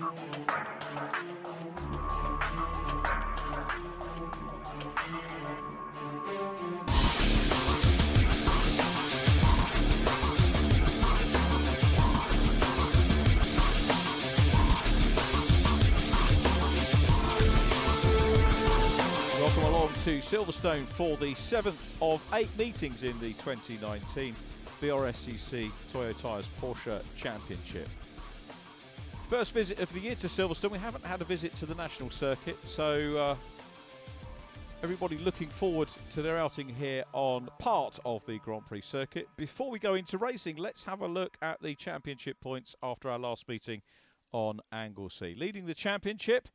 Welcome along to Silverstone for the 7th of 8 meetings in the 2019 BRSCC Toyo Tires Porsche Championship. First visit of the year to Silverstone. We haven't had a visit to the national circuit, so everybody looking forward to their outing here on part of the Grand Prix circuit. Before we go into racing, let's have a look at the championship points after our last meeting on Anglesey. Leading the championship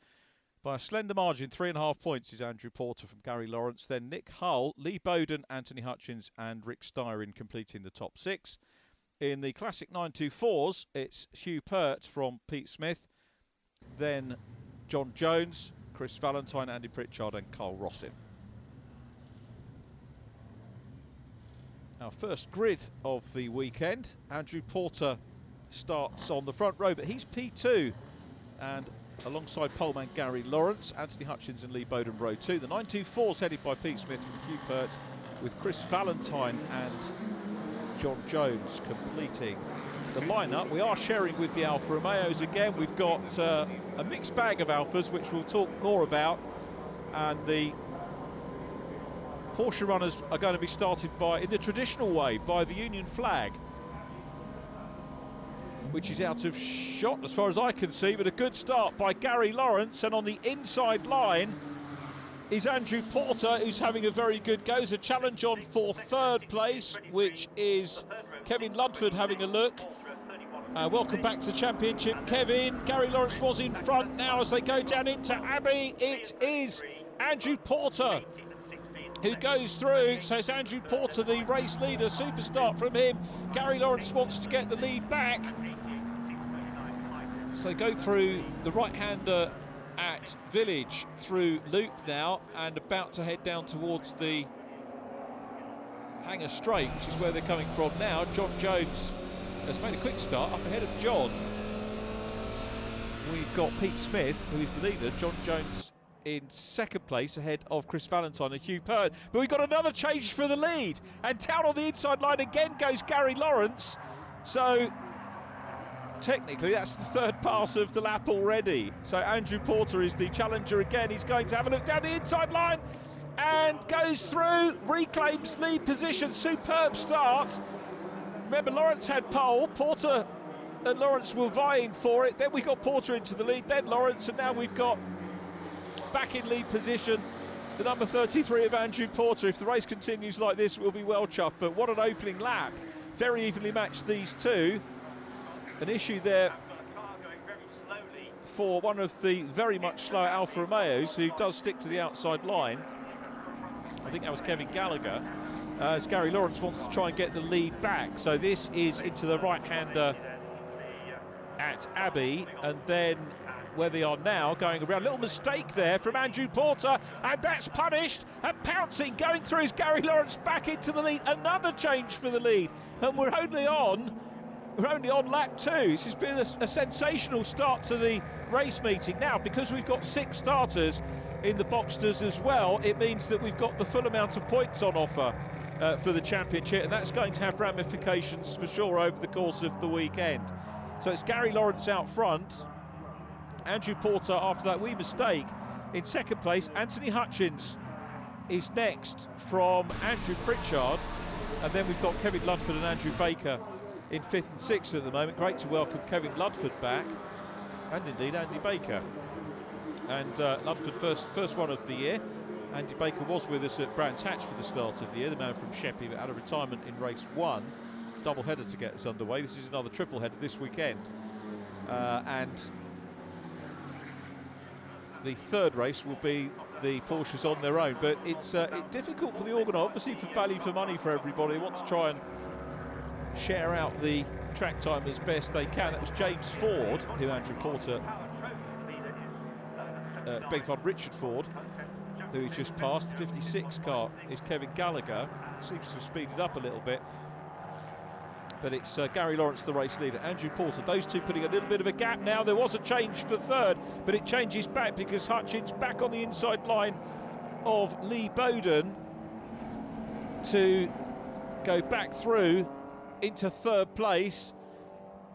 by a slender margin, 3.5 points, is Andrew Porter from Gary Lawrence. Then Nick Hull, Lee Bowden, Anthony Hutchins and Rick Styrin completing the top 6. In the Classic 924s, it's Hugh Pert from Pete Smith. Then John Jones, Chris Valentine, Andy Pritchard and Carl Rossin. Our first grid of the weekend. Andrew Porter starts on the front row, but he's P2. And alongside poleman Gary Lawrence, Anthony Hutchins and Lee Bowden row 2. The 924's headed by Pete Smith from Hugh Pert, with Chris Valentine and John Jones completing the lineup. We are sharing with the Alfa Romeos again. We've got a mixed bag of Alfas, which we'll talk more about. And the Porsche runners are going to be started in the traditional way, by the Union flag, which is out of shot as far as I can see, but a good start by Gary Lawrence. And on the inside line is Andrew Porter, who's having a very good go. There's a challenge on for third place, which is Kevin Ludford having a look. Welcome back to the championship, Kevin. Gary Lawrence was in front. Now as they go down into Abbey, it is Andrew Porter who goes through. So it's Andrew Porter, the race leader. Super start from him. Gary Lawrence wants to get the lead back. So go through the right-hander at Village through Loop now, and about to head down towards the Hangar Straight, which is where they're coming from now. John Jones has made a quick start up ahead of John. We've got Pete Smith, who is the leader. John Jones in second place ahead of Chris Valentine and Hugh Pert. But we've got another change for the lead, and down on the inside line again goes Gary Lawrence. So technically that's the third pass of the lap already. So Andrew Porter is the challenger again. He's going to have a look down the inside line and goes through, reclaims lead position. Superb start. Remember, Lawrence had pole. Porter and Lawrence were vying for it. Then we got Porter into the lead, then Lawrence, and now we've got back in lead position the number 33 of Andrew Porter. If the race continues like this, we'll be well chuffed. But what an opening lap. Very evenly matched, these two. An issue there for one of the very much slower Alfa Romeos, who does stick to the outside line. I think that was Kevin Gallagher, as Gary Lawrence wants to try and get the lead back. So this is into the right-hander at Abbey, and then where they are now, going around. Little mistake there from Andrew Porter, and that's punished. And pouncing, going through is Gary Lawrence back into the lead. Another change for the lead, and we're only on lap 2. This has been a sensational start to the race meeting. Now, because we've got 6 starters in the Boxsters as well, it means that we've got the full amount of points on offer for the championship, and that's going to have ramifications for sure over the course of the weekend. So it's Gary Lawrence out front. Andrew Porter, after that wee mistake, in second place. Anthony Hutchins is next from Andrew Pritchard, and then we've got Kevin Ludford and Andrew Baker in 5th and 6th at the moment. Great to welcome Kevin Ludford back, and indeed Andy Baker. And Ludford first one of the year. Andy Baker was with us at Brands Hatch for the start of the year, the man from Sheppey that had a retirement in race 1. Double header to get us underway. This is another triple header this weekend, and the third race will be the Porsches on their own. But it's difficult for the organiser, obviously for value for money for everybody. They want to try and share out the track time as best they can. That was James Ford, who Andrew Porter, beg pardon, Richard Ford, who he just passed. The 56 car is Kevin Gallagher. Seems to have speeded up a little bit. But it's Gary Lawrence, the race leader, Andrew Porter, those two putting a little bit of a gap now. There was a change for third, but it changes back because Hutchins back on the inside line of Lee Bowden to go back through into third place.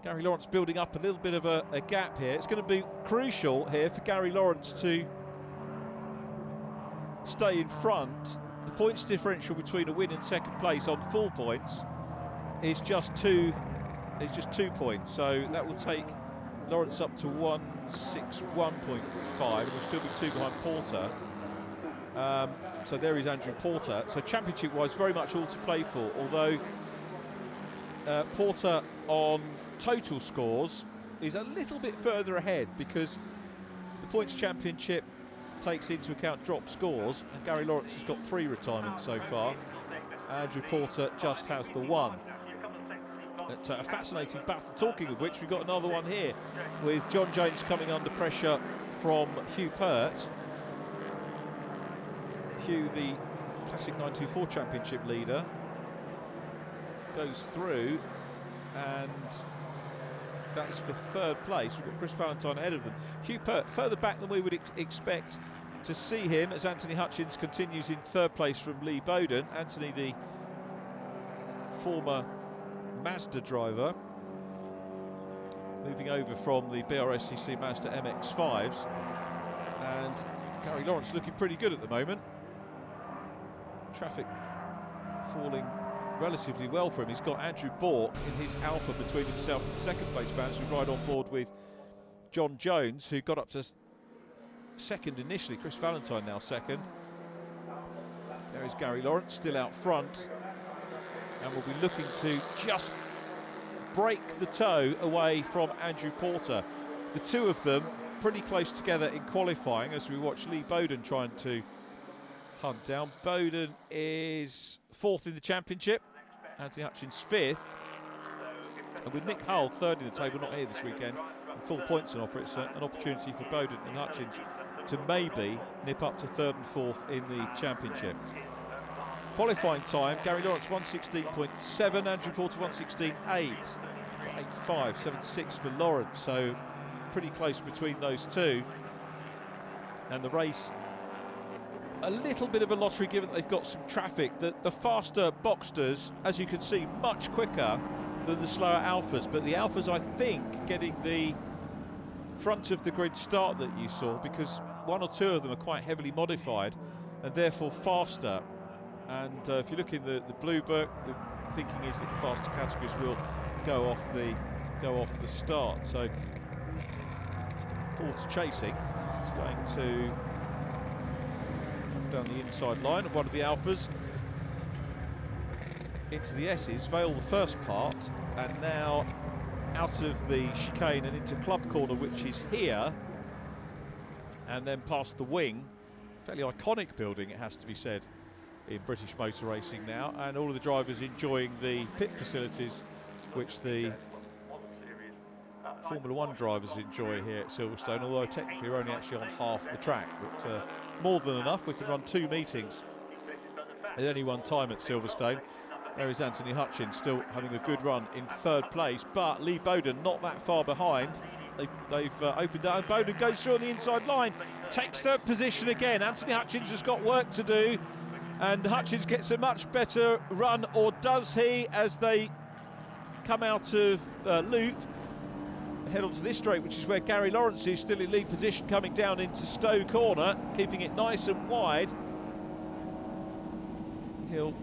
Gary Lawrence building up a little bit of a gap here. It's going to be crucial here for Gary Lawrence to stay in front. The points differential between a win and second place on full points is just 2 points, so that will take Lawrence up to 161.5, and will still be 2 behind Porter. So there is Andrew Porter. So championship wise, very much all to play for, although Porter on total scores is a little bit further ahead because the points championship takes into account drop scores, and Gary Lawrence has got 3 retirements so far. Andrew Porter just has the 1. It's a fascinating battle. Talking of which, we've got another one here with John Jones coming under pressure from Hugh Pert. Hugh, the Classic 924 Championship leader, goes through, and that's for third place. We've got Chris Valentine ahead of them. Hugh Pert further back than we would expect to see him, as Anthony Hutchins continues in third place from Lee Bowden. Anthony, the former Mazda driver, moving over from the BRSCC Mazda MX-5s, and Gary Lawrence looking pretty good at the moment. Traffic falling relatively well for him. He's got Andrew Bork in his Alpha between himself and the second place man, as we ride on board with John Jones, who got up to second initially. Chris Valentine now second. There is Gary Lawrence still out front, and we'll be looking to just break the toe away from Andrew Porter. The two of them pretty close together in qualifying, as we watch Lee Bowden trying to hunt down. Bowden is 4th in the championship, Anthony Hutchins 5th, and with Nick Hull 3rd in the table, not here this weekend, and full points on offer, it's an opportunity for Bowden and Hutchins to maybe nip up to 3rd and 4th in the championship. Qualifying time, Gary Lawrence 116.7, Andrew Porter 116.8, 8.5, 7.6 for Lawrence, so pretty close between those two. And the race, a little bit of a lottery given that they've got some traffic. The faster Boxsters, as you can see, much quicker than the slower Alphas, but the Alphas, I think, getting the front of the grid start that you saw, because 1 or 2 of them are quite heavily modified and therefore faster. And if you look in the blue book, the thinking is that the faster categories will go off the start. So Porter chasing, he's going to come down the inside line of one of the Alphas into the S's, Vale the first part, and now out of the chicane and into club corner, which is here, and then past the wing. Fairly iconic building, it has to be said, in British motor racing now, and all of the drivers enjoying the pit facilities which the Formula 1 drivers enjoy here at Silverstone, although technically we're only actually on half the track, but more than enough. We can run 2 meetings at any one time at Silverstone. There is Anthony Hutchins still having a good run in 3rd place, but Lee Bowden not that far behind. They've opened up, and Bowden goes through on the inside line, takes 3rd position again. Anthony Hutchins has got work to do, and Hutchins gets a much better run, or does he, as they come out of Loop, head onto this straight, which is where Gary Lawrence is still in lead position, coming down into Stowe Corner, keeping it nice and wide. He'll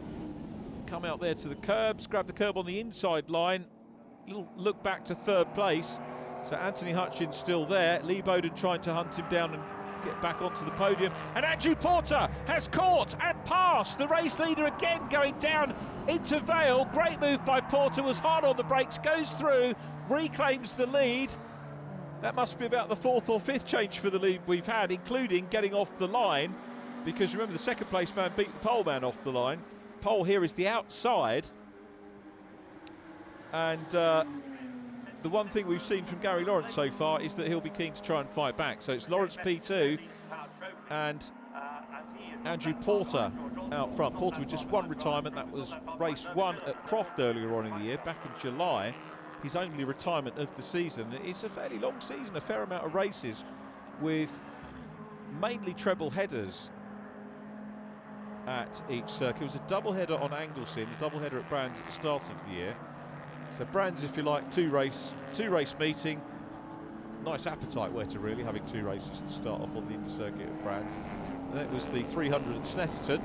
come out there to the curbs, grab the curb on the inside line, little look back to 3rd place. So Anthony Hutchins still there, Lee Bowden trying to hunt him down and get back onto the podium, and Andrew Porter has caught and passed the race leader again, going down into Vale. Great move by Porter, was hard on the brakes, goes through, reclaims the lead. That must be about the 4th or 5th change for the lead we've had, including getting off the line, because remember the second place man beat the pole man off the line. Pole here is the outside, and the one thing we've seen from Gary Lawrence so far is that he'll be keen to try and fight back. So it's Lawrence P2 and Andrew Porter out front. Porter with just one retirement. That was race 1 at Croft earlier on in the year, back in July. His only retirement of the season. It's a fairly long season, a fair amount of races with mainly treble headers at each circuit. It was a double header on Anglesey and a double header at Brands at the start of the year. So Brands, if you like, two race meeting. Nice appetite where to really having 2 races to start off on the Indy circuit at Brands. And that was the 300 at Snetterton.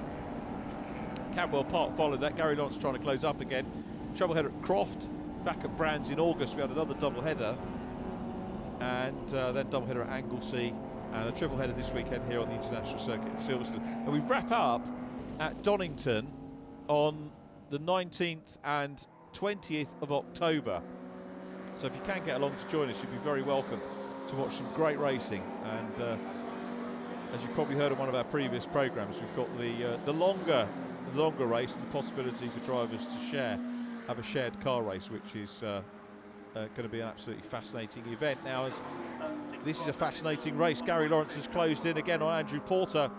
Cadwell Park followed that. Gary Lawrence trying to close up again. Treble header at Croft. Back at Brands in August we had another double header, and then double header at Anglesey, and a triple header this weekend here on the international circuit in Silverstone. And we wrap up at Donington on the 19th and 20th of October. So if you can get along to join us, you'd be very welcome to watch some great racing. And as you've probably heard on one of our previous programmes, we've got the longer race and the possibility for drivers to have a shared car race, which is going to be an absolutely fascinating event. Now, as this is a fascinating race, Gary Lawrence has closed in again on Andrew Porter,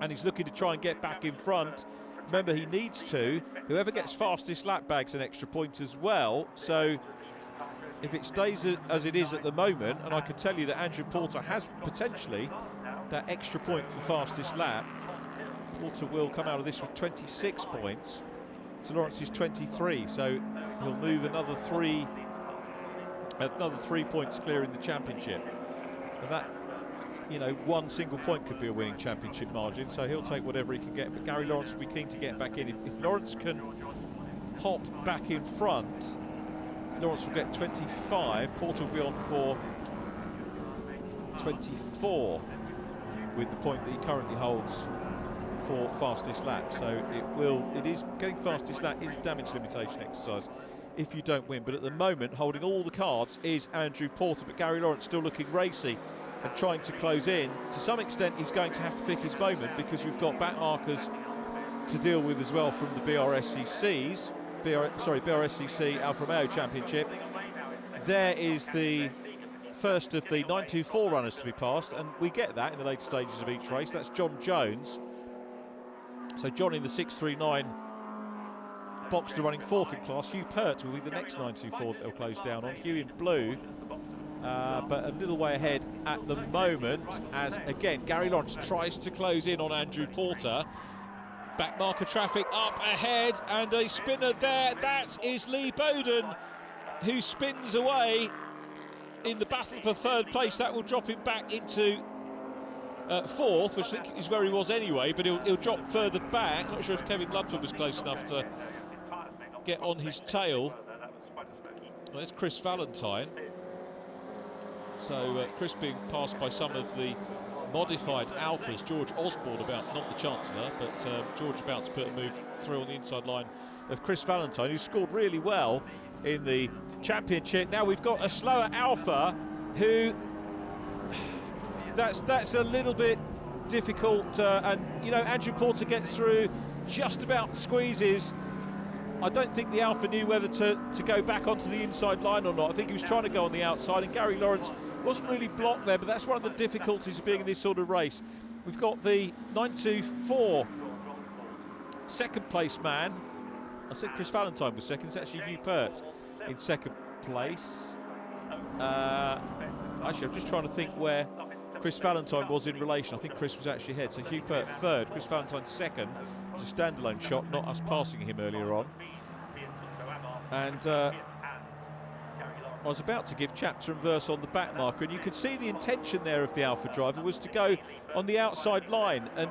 and he's looking to try and get back in front. Remember, he needs to. Whoever gets fastest lap bags an extra point as well. So if it stays as it is at the moment, and I can tell you that Andrew Porter has potentially that extra point for fastest lap, Porter will come out of this with 26 points. So Lawrence is 23, so he'll move another three points clear in the championship. And that, you know, one single point could be a winning championship margin, so he'll take whatever he can get. But Gary Lawrence will be keen to get back in. If Lawrence can hop back in front, Lawrence will get 25. Porter will be on for 24 with the point that he currently holds for fastest lap. So it is getting fastest lap is a damage limitation exercise if you don't win. But at the moment, holding all the cards is Andrew Porter, but Gary Lawrence still looking racy and trying to close in. To some extent, he's going to have to pick his moment, because we've got back markers to deal with as well from the BRSCC Alfa Romeo Championship. There is the first of the 924 runners to be passed, and we get that in the later stages of each race. That's John Jones. So John in the 639 Boxster running 4th in class. Hugh Pert will be the next 924 that will close down on. Hugh in blue, but a little way ahead at the moment, as again Gary Lawrence tries to close in on Andrew Porter. Back marker traffic up ahead, and a spinner there. That is Lee Bowden, who spins away in the battle for 3rd place. That will drop him back into 4th, which I think is where he was anyway, but he'll drop further back. Not sure if Kevin Ludford was close enough to get on his tail. Well, there's Chris Valentine. So Chris being passed by some of the modified Alphas. George Osborne about, not the Chancellor, but George about to put a move through on the inside line of Chris Valentine, who scored really well in the championship. Now we've got a slower Alpha who that's a little bit difficult, and you know, Andrew Porter gets through, just about squeezes. I don't think the Alpha knew whether to go back onto the inside line or not. I think he was trying to go on the outside, and Gary Lawrence wasn't really blocked there, but that's one of the difficulties of being in this sort of race. We've got the 924 second place man. I said Chris Valentine was second, it's actually Hugh Pert in second place. Actually, I'm just trying to think where Chris Valentine was in relation. I think Chris was actually ahead, so Hugh Pert 3rd, Chris Valentine 2nd. It was a standalone shot, not us passing him earlier on. And I was about to give chapter and verse on the back marker, and you could see the intention there of the Alpha driver was to go on the outside line, and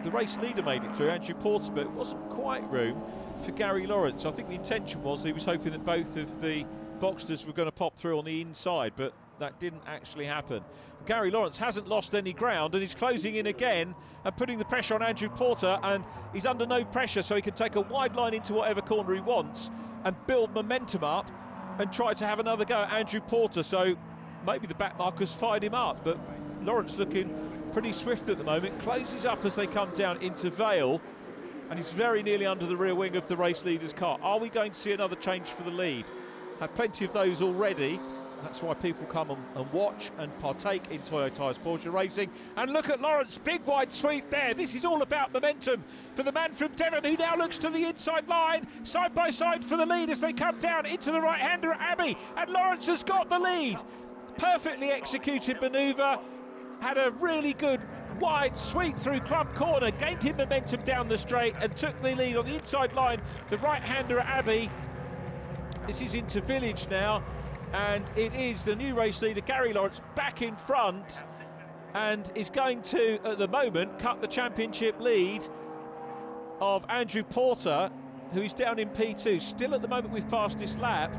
the race leader made it through, Andrew Porter, but it wasn't quite room for Gary Lawrence. I think the intention was he was hoping that both of the Boxsters were going to pop through on the inside, but that didn't actually happen. Gary Lawrence hasn't lost any ground, and he's closing in again and putting the pressure on Andrew Porter, and he's under no pressure, so he can take a wide line into whatever corner he wants and build momentum up and try to have another go at Andrew Porter. So maybe the back markers fired him up, but Lawrence looking pretty swift at the moment, closes up as they come down into Vale, and he's very nearly under the rear wing of the race leader's car. Are we going to see another change for the lead? Had plenty of those already That's why people come and watch and partake in Toyo Tires Porsche racing. And look at Lawrence, big wide sweep there. This is all about momentum for the man from Devon, who now looks to the inside line, side by side for the lead as they come down into the right-hander at Abbey. And Lawrence has got the lead. Perfectly executed manoeuvre, had a really good wide sweep through club corner, gained him momentum down the straight and took the lead on the inside line. The right-hander at Abbey. This is into Village now. And it is the new race leader, Gary Lawrence, back in front and is going to, at the moment, cut the championship lead of Andrew Porter, who is down in P2, still at the moment with fastest lap.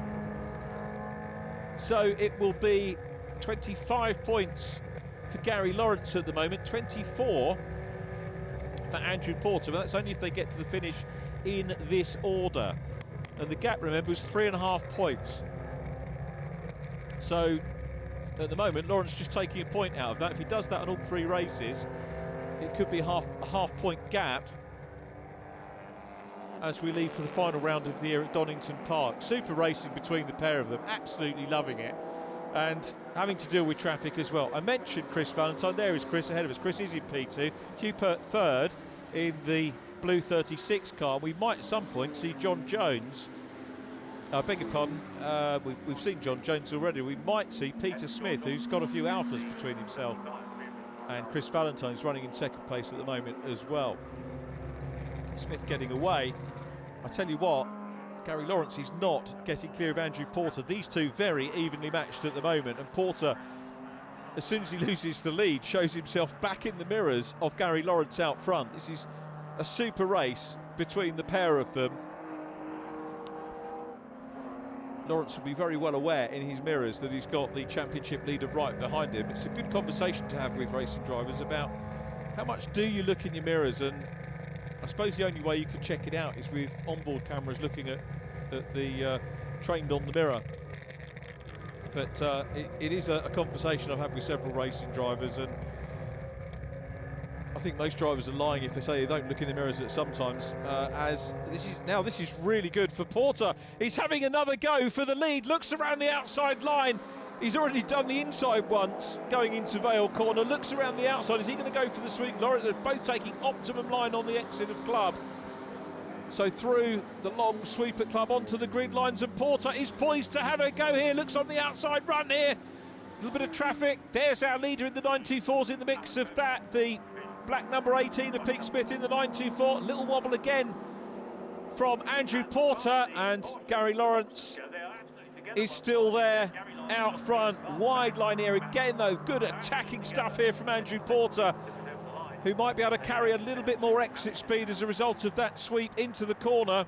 So it will be 25 points for Gary Lawrence at the moment, 24 for Andrew Porter, but that's only if they get to the finish in this order. And the gap, remember, is 3.5 points. So, at the moment, Lawrence just taking a point out of that. If he does that on all 3 races, it could be a half-point gap as we leave for the final round of the year at Donington Park. Super racing between the pair of them, absolutely loving it. And having to deal with traffic as well. I mentioned Chris Valentine, there is Chris ahead of us. Chris is in P2, Hugh Pert third in the blue 36 car. We might at some point see John Jones. I beg your pardon, we've seen John Jones already. We might see Peter Smith, who's got a few alphas between himself and Chris Valentine's running in second place at the moment as well. Smith getting away. I tell you what, Gary Lawrence is not getting clear of Andrew Porter. These two very evenly matched at the moment, and Porter, as soon as he loses the lead, shows himself back in the mirrors of Gary Lawrence out front. This is a super race between the pair of them. Lawrence will be very well aware in his mirrors that he's got the championship leader right behind him. It's a good conversation to have with racing drivers about how much do you look in your mirrors, and I suppose the only way you can check it out is with onboard cameras looking at the trained on the mirror. But it is a conversation I've had with several racing drivers, and I think most drivers are lying if they say they don't look in the mirrors at sometimes. As this is really good for Porter. He's having another go for the lead. Looks around the outside line. He's already done the inside once, going into Vale Corner. Looks around the outside. Is he going to go for the sweep? Lawrence, they're both taking optimum line on the exit of club. So through the long sweep at club onto the grid lines, and Porter is poised to have a go here. Looks on the outside run here. A little bit of traffic. There's our leader in the 924s in the mix of that. The black number 18 of Pete Smith in the 924. Little wobble again from Andrew Porter, and Gary Lawrence is still there out front. Wide line here again though. Good attacking stuff here from Andrew Porter, who might be able to carry a little bit more exit speed as a result of that sweep into the corner.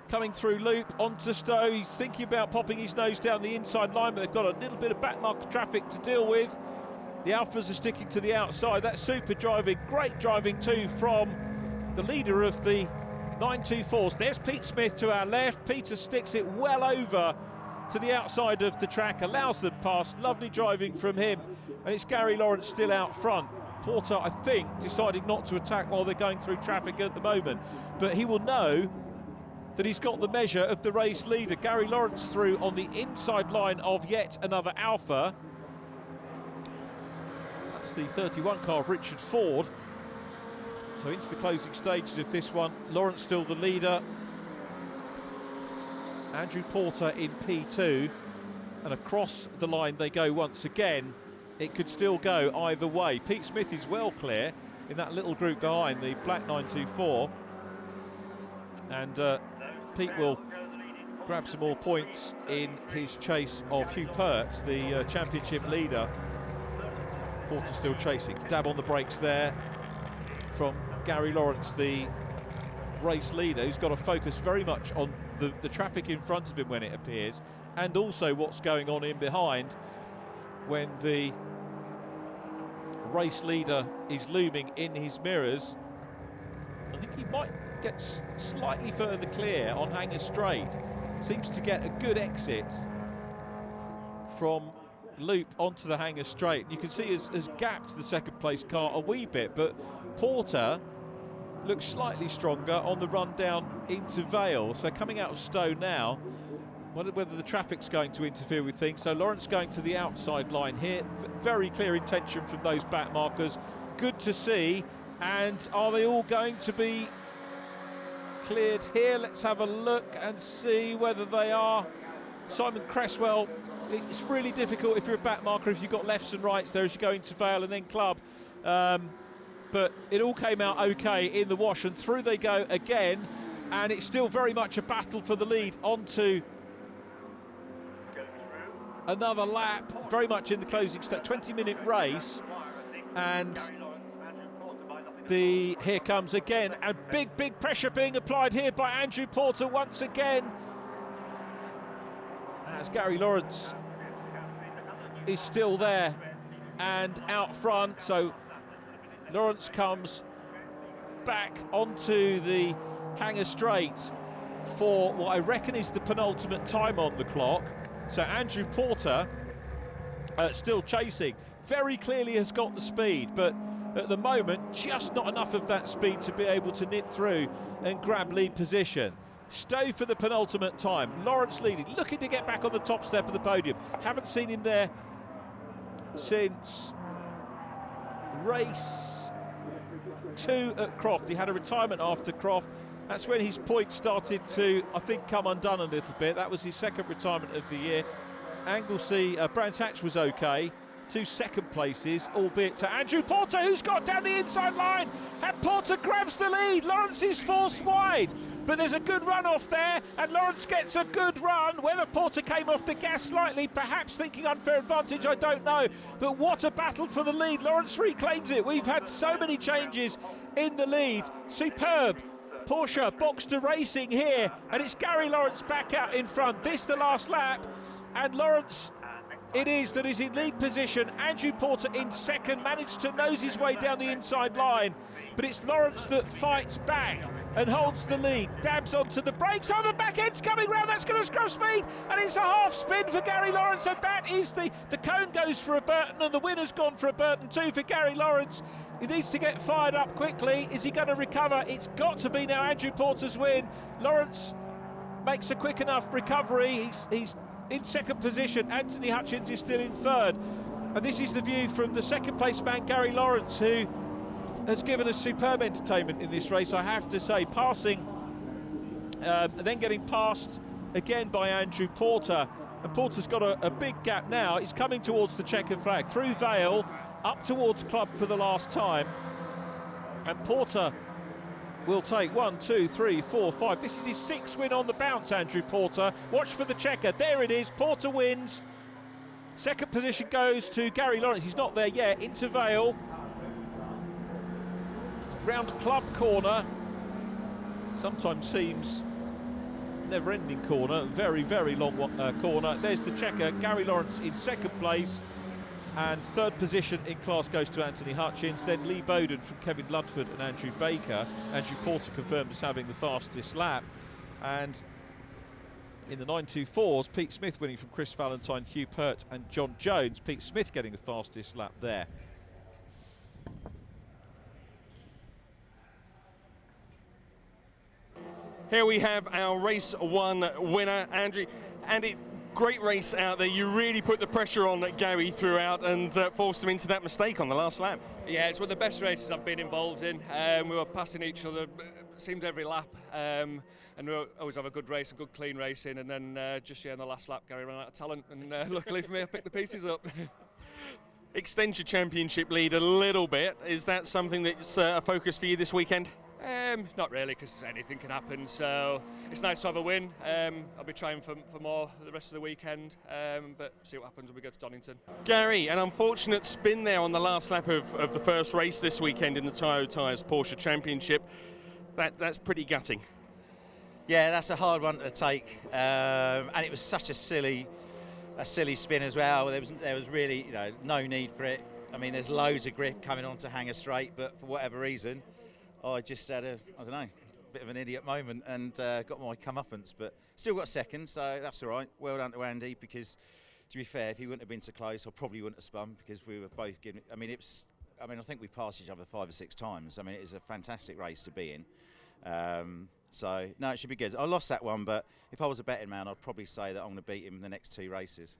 Coming through loop onto Stowe. He's thinking about popping his nose down the inside line, but they've got a little bit of backmarker traffic to deal with. The Alphas are sticking to the outside. That's super driving, great driving too from the leader of the 924s. There's Pete Smith to our left. Peter sticks it well over to the outside of the track, allows them past. Lovely driving from him. And it's Gary Lawrence still out front. Porter, I think, deciding not to attack while they're going through traffic at the moment. But he will know that he's got the measure of the race leader. Gary Lawrence through on the inside line of yet another Alpha. That's the 31 car of Richard Ford. So into the closing stages of this one. Lawrence still the leader. Andrew Porter in P2. And across the line they go once again. It could still go either way. Pete Smith is well clear in that little group behind the black 924. And Pete will grab some more points in his chase of Hugh Pert, the championship leader. Porter still chasing. Dab on the brakes there from Gary Lawrence, the race leader, who's got to focus very much on the traffic in front of him when it appears, and also what's going on in behind when the race leader is looming in his mirrors. I think he might get slightly further clear on Hanger Straight. Seems to get a good exit from loop onto the Hanger Straight. You can see has gapped the second place car a wee bit, but Porter looks slightly stronger on the run down into Vale. So coming out of Stowe now, whether the traffic's going to interfere with things. So Lawrence going to the outside line here. Very clear intention from those back markers. Good to see. And are they all going to be cleared here? Let's have a look and see whether they are. Simon Cresswell, it's really difficult if you're a back marker, if you've got lefts and rights there as you go into Vale and then Club. But it all came out okay in the wash, and through they go again. And it's still very much a battle for the lead onto another lap, very much in the closing step, 20-minute race. And here comes again, and big pressure being applied here by Andrew Porter once again. As Gary Lawrence is still there and out front, so Lawrence comes back onto the hanger straight for what I reckon is the penultimate time on the clock. So Andrew Porter still chasing, very clearly has got the speed, but at the moment just not enough of that speed to be able to nip through and grab lead position. Stowe for the penultimate time, Lawrence leading, looking to get back on the top step of the podium. Haven't seen him there since race 2 at Croft. He had a retirement after Croft. That's when his points started to, I think, come undone a little bit. That was his second retirement of the year. Anglesey, Brands Hatch was okay. 2 second places, albeit to Andrew Porter, who's got down the inside line, and Porter grabs the lead. Lawrence is forced wide, but there's a good run off there, and Lawrence gets a good run. Whether Porter came off the gas slightly, perhaps thinking unfair advantage, I don't know, but what a battle for the lead. Lawrence reclaims it. We've had so many changes in the lead. Superb Porsche Boxster racing here, and it's Gary Lawrence back out in front. This the last lap, and Lawrence it is that is in lead position. Andrew Porter in second, managed to nose his way down the inside line, but it's Lawrence that fights back and holds the lead, dabs onto the brakes. Oh, the back end's coming round, that's going to scrub speed, and it's a half spin for Gary Lawrence, and that is the cone goes for a Burton, and the winner's gone for a Burton too for Gary Lawrence. He needs to get fired up quickly. Is he going to recover? It's got to be now Andrew Porter's win. Lawrence makes a quick enough recovery. He's in second position. Anthony Hutchins is still in third. And this is the view from the second place man, Gary Lawrence, who has given us superb entertainment in this race, I have to say. Passing, and then getting passed again by Andrew Porter. And Porter's got a big gap now. He's coming towards the checkered flag, through Vale, up towards Club for the last time. And Porter will take 1, 2, 3, 4, 5. This is his 6th win on the bounce, Andrew Porter. Watch for the checker. There it is. Porter wins. Second position goes to Gary Lawrence. He's not there yet. Into Vale. Round Club corner. Sometimes seems never-ending corner. Very, very long corner. There's the checker. Gary Lawrence in second place. And third position in class goes to Anthony Hutchins, then Lee Bowden from Kevin Ludford and Andrew Baker. Andrew Porter confirmed as having the fastest lap. And in the 924s, Pete Smith winning from Chris Valentine, Hugh Pert and John Jones. Pete Smith getting the fastest lap there. Here we have our race 1 winner, Andrew. Andy, great race out there. You really put the pressure on Gary throughout and forced him into that mistake on the last lap. Yeah, it's one of the best races I've been involved in. We were passing each other, it seemed every lap, and we always have a good race, a good clean racing, and then just in the last lap Gary ran out of talent, and luckily for me I picked the pieces up. Extend your championship lead a little bit. Is that something that's a focus for you this weekend? Not really, because anything can happen, so it's nice to have a win. I'll be trying for more the rest of the weekend, but see what happens when we go to Donington. Gary, an unfortunate spin there on the last lap of the first race this weekend in the Toyo Tires Porsche Championship. That's pretty gutting. Yeah, that's a hard one to take, and it was such a silly spin as well. There was really no need for it. I mean, there's loads of grip coming onto hanger straight, but for whatever reason, I just had a bit of an idiot moment and got my comeuppance, but still got second, so that's all right. Well done to Andy, because to be fair, if he wouldn't have been so close, I probably wouldn't have spun, because we were both giving. I think we passed each other 5 or 6 times. I mean, it was a fantastic race to be in. So, no, it should be good. I lost that one, but if I was a betting man, I'd probably say that I'm going to beat him in the next 2 races.